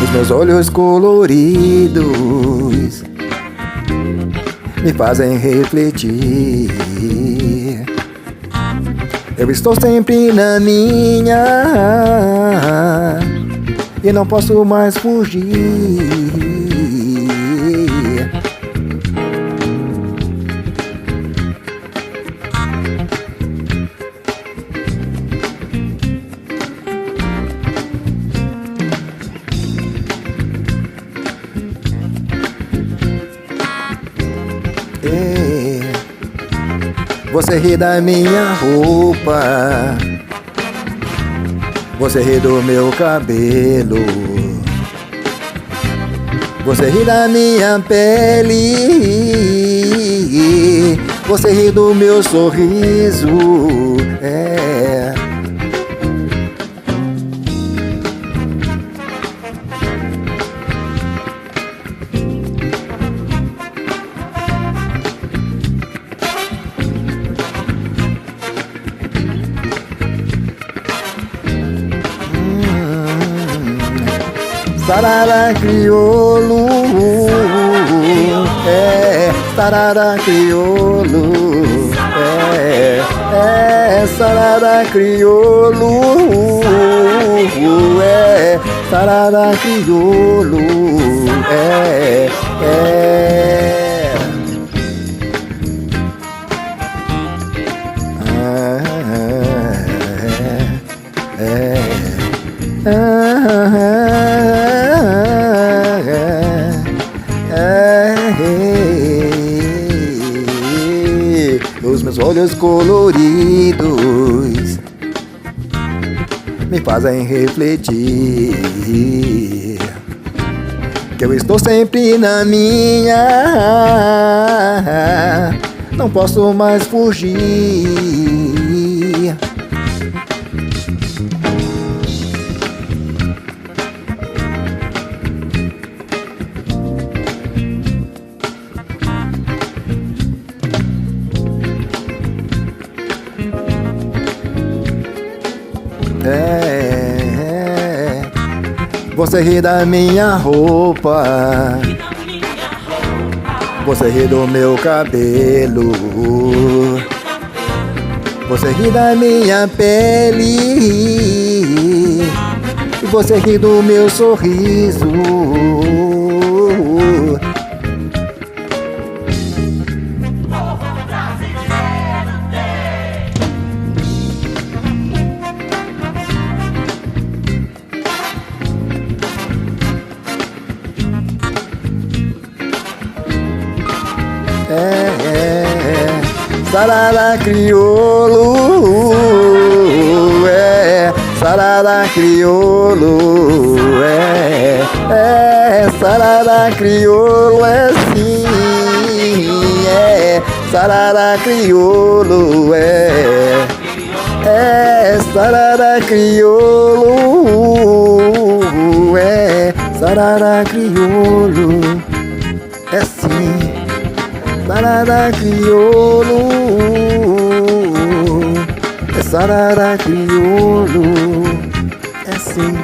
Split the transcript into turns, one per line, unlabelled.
Os meus olhos coloridos me fazem refletir. Eu estou sempre na minha e não posso mais fugir. Você ri da minha roupa, você ri do meu cabelo, você ri da minha pele, você ri do meu sorriso. Sarará-Crioulo, Sarará-Crioulo, Sarará-Crioulo, Sarará-Crioulo, Os meus olhos coloridos me fazem refletir que eu estou sempre na minha, não posso mais fugir. Você ri da minha roupa, você ri do meu cabelo, você ri da minha pele, e você ri do meu sorriso. Sarará-Crioulo, Sarará-Crioulo, Sarará-Crioulo, sim, Sarará-Crioulo, Sarará-Crioulo, Sarará-Crioulo, sim. Sarará-Crioulo, Sarará-Crioulo, sim.